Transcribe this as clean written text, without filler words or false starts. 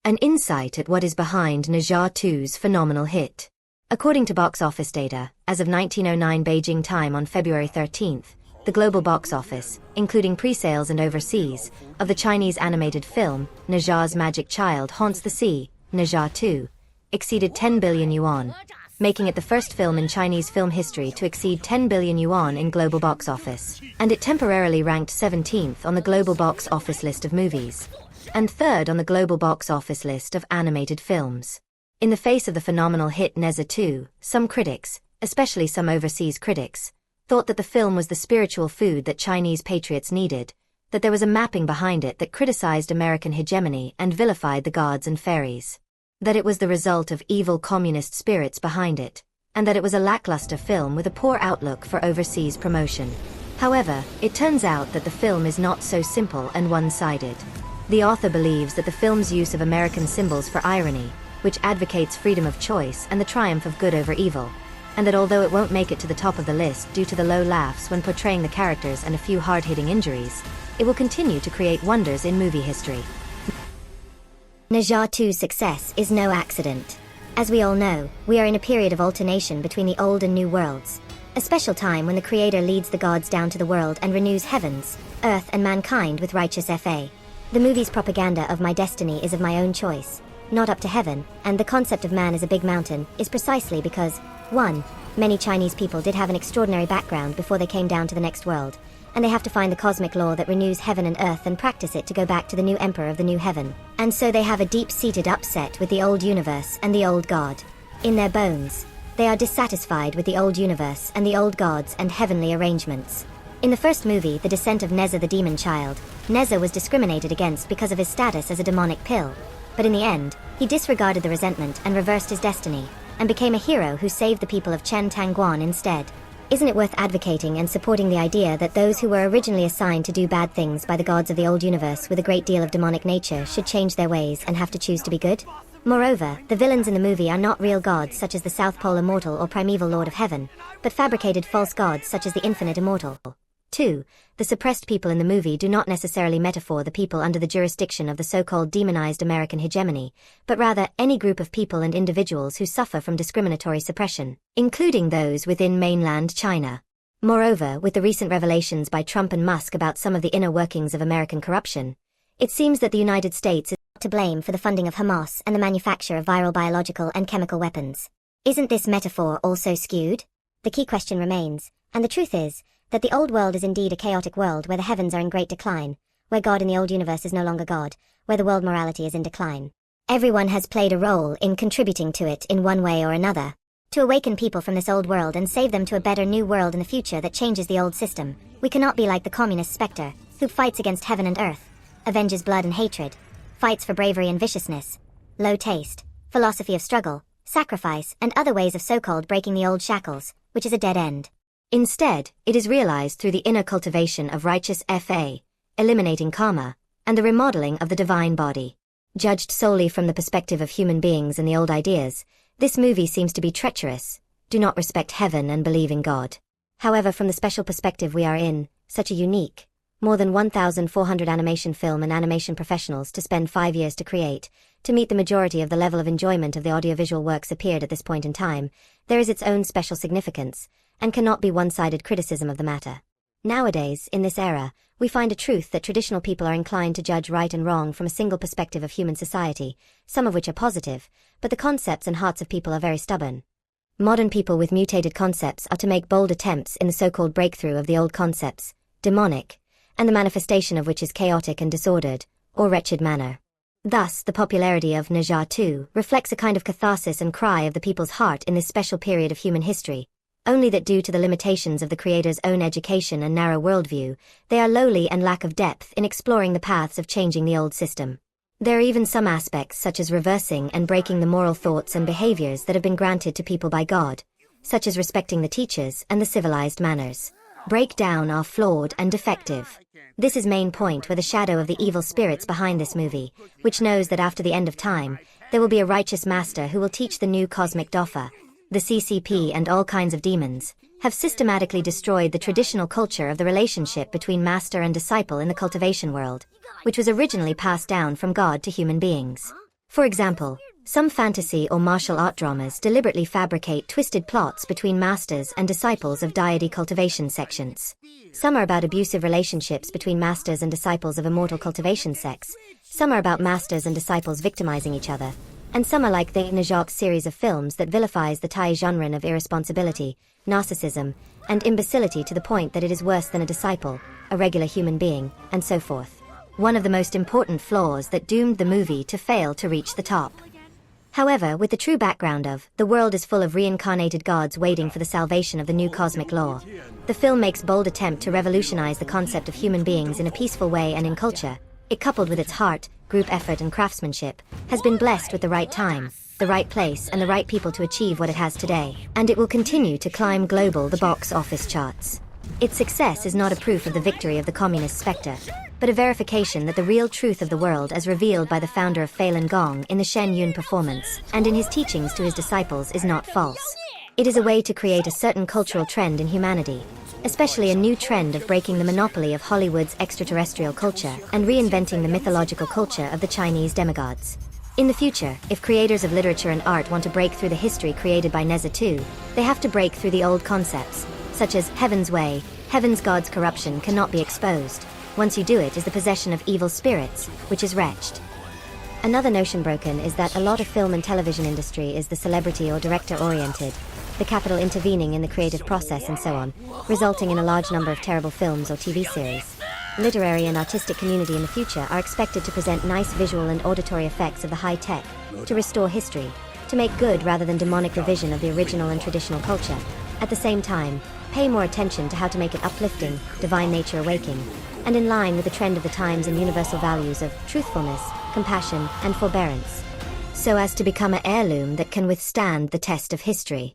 An insight at what is behind Ne Zha 2's phenomenal hit. According to box office data, as of 1909 Beijing time on February 13th, the global box office, including pre-sales and overseas, of the Chinese animated film, Ne Zha's Magic Child Haunts the Sea, Ne Zha 2, exceeded 10 billion yuan, making it the first film in Chinese film history to exceed 10 billion yuan in global box office, and it temporarily ranked 17th on the global box office list of movies, and 3rd on the global box office list of animated films. In the face of the phenomenal hit Ne Zha 2, some critics, especially some overseas critics, thought that the film was the spiritual food that Chinese patriots needed, that there was a mapping behind it that criticized American hegemony and vilified the gods and fairies, that it was the result of evil communist spirits behind it, and that it was a lackluster film with a poor outlook for overseas promotion. However, it turns out that the film is not so simple and one-sided. The author believes that the film's use of American symbols for irony, which advocates freedom of choice and the triumph of good over evil, and that although it won't make it to the top of the list due to the low laughs when portraying the characters and a few hard-hitting injuries, it will continue to create wonders in movie history. Ne Zha 2's success is no accident. As we all know, we are in a period of alternation between the old and new worlds, a special time when the Creator leads the gods down to the world and renews heavens, earth and mankind with righteous fa. The movie's propaganda of my destiny is of my own choice, not up to heaven, and the concept of man as a big mountain is precisely because, 1. Many Chinese people did have an extraordinary background before they came down to the next world, and they have to find the cosmic law that renews heaven and earth and practice it to go back to the new emperor of the new heaven. And so they have a deep-seated upset with the old universe and the old god. In their bones, they are dissatisfied with the old universe and the old gods and heavenly arrangements. In the first movie, The Descent of Ne Zha the Demon Child, Ne Zha was discriminated against because of his status as a demonic pill. But in the end, he disregarded the resentment and reversed his destiny, and became a hero who saved the people of Chen Tangguan instead. Isn't it worth advocating and supporting the idea that those who were originally assigned to do bad things by the gods of the old universe with a great deal of demonic nature should change their ways and have to choose to be good? Moreover, the villains in the movie are not real gods such as the South Pole Immortal or Primeval Lord of Heaven, but fabricated false gods such as the Infinite Immortal. 2. The suppressed people in the movie do not necessarily metaphor the people under the jurisdiction of the so-called demonized American hegemony, but rather any group of people and individuals who suffer from discriminatory suppression, including those within mainland China. Moreover, with the recent revelations by Trump and Musk about some of the inner workings of American corruption, it seems that the United States is to blame for the funding of Hamas and the manufacture of viral biological and chemical weapons. Isn't this metaphor also skewed? The key question remains, and the truth is, that the old world is indeed a chaotic world where the heavens are in great decline, where God in the old universe is no longer God, where the world morality is in decline. Everyone has played a role in contributing to it in one way or another. To awaken people from this old world and save them to a better new world in the future that changes the old system, we cannot be like the communist specter, who fights against heaven and earth, avenges blood and hatred, fights for bravery and viciousness, low taste, philosophy of struggle, sacrifice, and other ways of so-called breaking the old shackles, which is a dead end. Instead, it is realized through the inner cultivation of righteous fa, eliminating karma, and the remodeling of the divine body. Judged solely from the perspective of human beings and the old ideas, this movie seems to be treacherous, do not respect heaven and believe in God. However, from the special perspective we are in, such a unique, more than 1,400 animation film and animation professionals to spend 5 years to create, to meet the majority of the level of enjoyment of the audiovisual works appeared at this point in time, there is its own special significance, and cannot be one-sided criticism of the matter. Nowadays, in this era, we find a truth that traditional people are inclined to judge right and wrong from a single perspective of human society, some of which are positive, but the concepts and hearts of people are very stubborn. Modern people with mutated concepts are to make bold attempts in the so-called breakthrough of the old concepts, demonic, and the manifestation of which is chaotic and disordered, or wretched manner. Thus, the popularity of Ne Zha 2 reflects a kind of catharsis and cry of the people's heart in this special period of human history, only that due to the limitations of the creator's own education and narrow worldview, they are lowly and lack of depth in exploring the paths of changing the old system. There are even some aspects such as reversing and breaking the moral thoughts and behaviors that have been granted to people by God, such as respecting the teachers and the civilized manners. Breakdown are flawed and defective. This is main point where the shadow of the evil spirits behind this movie, which knows that after the end of time, there will be a righteous master who will teach the new cosmic Doffa. The CCP and all kinds of demons have systematically destroyed the traditional culture of the relationship between master and disciple in the cultivation world, which was originally passed down from God to human beings. For example, some fantasy or martial art dramas deliberately fabricate twisted plots between masters and disciples of deity cultivation sections. Some are about abusive relationships between masters and disciples of immortal cultivation sects. Some are about masters and disciples victimizing each other. And some are like the Ne Zha series of films that vilifies the Thai genre of irresponsibility, narcissism, and imbecility to the point that it is worse than a disciple, a regular human being, and so forth. One of the most important flaws that doomed the movie to fail to reach the top. However, with the true background of, the world is full of reincarnated gods waiting for the salvation of the new cosmic law, the film makes bold attempt to revolutionize the concept of human beings in a peaceful way, and in culture, it, coupled with its heart, group effort and craftsmanship, has been blessed with the right time, the right place and the right people to achieve what it has today, and it will continue to climb the box office charts. Its success is not a proof of the victory of the communist specter, but a verification that the real truth of the world as revealed by the founder of Falun Gong in the Shen Yun performance, and in his teachings to his disciples, is not false. It is a way to create a certain cultural trend in humanity, especially a new trend of breaking the monopoly of Hollywood's extraterrestrial culture and reinventing the mythological culture of the Chinese demigods. In the future, if creators of literature and art want to break through the history created by Ne Zha 2, they have to break through the old concepts, such as heaven's way, heaven's god's corruption cannot be exposed. Once you do it is the possession of evil spirits, which is wretched. Another notion broken is that a lot of film and television industry is the celebrity or director-oriented, the capital intervening in the creative process and so on, resulting in a large number of terrible films or TV series. Literary and artistic community in the future are expected to present nice visual and auditory effects of the high tech, to restore history, to make good rather than demonic revision of the original and traditional culture. At the same time, pay more attention to how to make it uplifting, divine nature awaking, and in line with the trend of the times and universal values of truthfulness, compassion, and forbearance, so as to become an heirloom that can withstand the test of history.